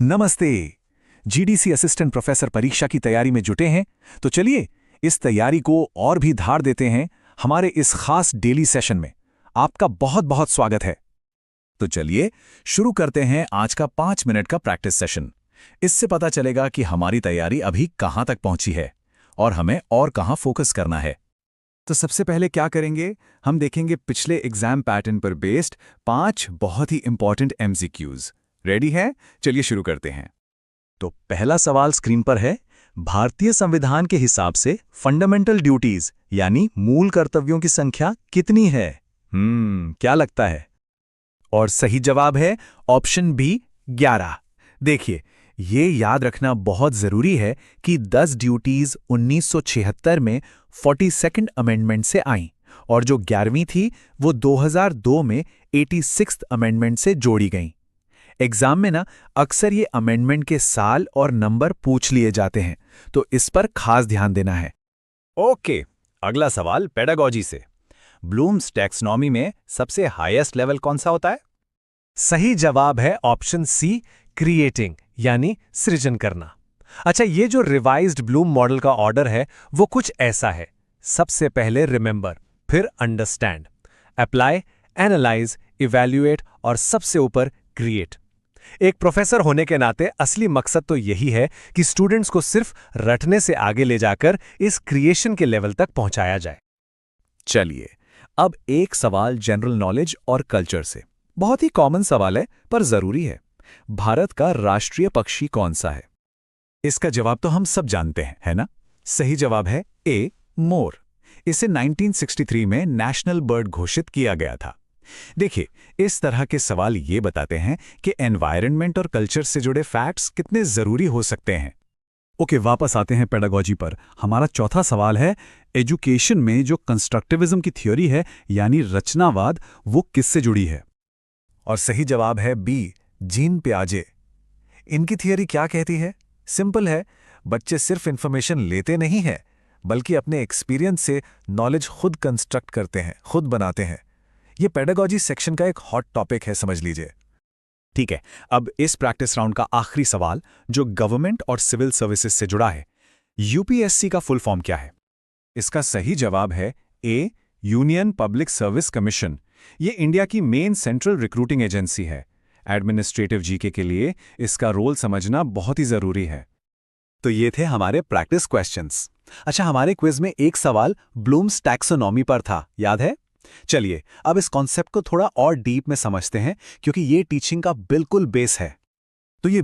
नमस्ते। GDC assistant professor परीक्षा की तैयारी में जुटे हैं, तो चलिए इस तैयारी को और भी धार देते हैं हमारे इस खास डेली सेशन में। आपका बहुत बहुत स्वागत है। तो चलिए शुरू करते हैं आज का 5 मिनट का प्रैक्टिस सेशन। इससे पता चलेगा कि हमारी तैयारी अभी कहां तक पहुंची है और हमें और कहां फोकस करना है। तो सबसे पहले क्या करेंगे, हम देखेंगे पिछले एग्जाम पैटर्न पर बेस्ड 5 बहुत ही इंपॉर्टेंट एमसीक्यूज। रेडी है? चलिए शुरू करते हैं। तो पहला सवाल स्क्रीन पर है, भारतीय संविधान के हिसाब से फंडामेंटल ड्यूटीज यानी मूल कर्तव्यों की संख्या कितनी है? क्या लगता है? और सही जवाब है ऑप्शन बी 11। देखिए, ये याद रखना बहुत जरूरी है कि 10 ड्यूटीज 1976 में 42nd अमेंडमेंट से आईं और जो 11वीं थी वो 2002 में 86th अमेंडमेंट से जोड़ी गईं। एग्जाम में अक्सर ये अमेंडमेंट के साल और नंबर पूछ लिए जाते हैं, तो इस पर खास ध्यान देना है। ओके, अगला सवाल पेडागॉजी से। ब्लूम्स टैक्सोनॉमी में सबसे हाईएस्ट लेवल कौन सा होता है? सही जवाब है ऑप्शन सी, क्रिएटिंग यानी सृजन करना। अच्छा, ये जो रिवाइज्ड ब्लूम मॉडल का ऑर्डर है वो कुछ ऐसा है। सबसे पहले रिमेंबर, फिर अंडरस्टैंड, अप्लाई, एनालाइज, इवैल्यूएट और सबसे ऊपर क्रिएट। एक प्रोफेसर होने के नाते असली मकसद तो यही है कि स्टूडेंट्स को सिर्फ रटने से आगे ले जाकर इस क्रिएशन के लेवल तक पहुंचाया जाए। चलिए अब एक सवाल जनरल नॉलेज और कल्चर से। बहुत ही कॉमन सवाल है पर जरूरी है। भारत का राष्ट्रीय पक्षी कौन सा है? इसका जवाब तो हम सब जानते हैं, है ना? सही जवाब है ए, मोर। इसे 1963 में नेशनल बर्ड घोषित किया गया था। देखिए, इस तरह के सवाल ये बताते हैं कि एनवायरनमेंट और कल्चर से जुड़े फैक्ट्स कितने जरूरी हो सकते हैं। ओके, वापस आते हैं पेडागॉजी पर। हमारा चौथा सवाल है, एजुकेशन में जो कंस्ट्रक्टिविज्म की थ्योरी है यानी रचनावाद, वो किससे जुड़ी है? और सही जवाब है बी, जीन पियाजे। इनकी थियरी क्या कहती है? सिंपल है, बच्चे सिर्फ इंफॉर्मेशन लेते नहीं हैं बल्कि अपने एक्सपीरियंस से नॉलेज खुद कंस्ट्रक्ट करते हैं, खुद बनाते हैं। ये पेडागॉजी सेक्शन का एक हॉट टॉपिक है, समझ लीजिए। ठीक है, अब इस प्रैक्टिस राउंड का आखिरी सवाल जो गवर्नमेंट और सिविल सर्विसेज से जुड़ा है। यूपीएससी का फुल फॉर्म क्या है? इसका सही जवाब है ए, यूनियन पब्लिक सर्विस कमीशन। ये इंडिया की मेन सेंट्रल रिक्रूटिंग एजेंसी है। एडमिनिस्ट्रेटिव जीके के लिए इसका रोल समझना बहुत ही जरूरी है। तो ये थे हमारे प्रैक्टिस क्वेश्चंस। अच्छा, हमारे क्विज में एक सवाल ब्लूम्स टैक्सोनॉमी पर था, याद है? चलिए अब इस कॉन्सेप्ट को थोड़ा और डीप में समझते हैं, क्योंकि ये टीचिंग का बिल्कुल बेस है। तो ये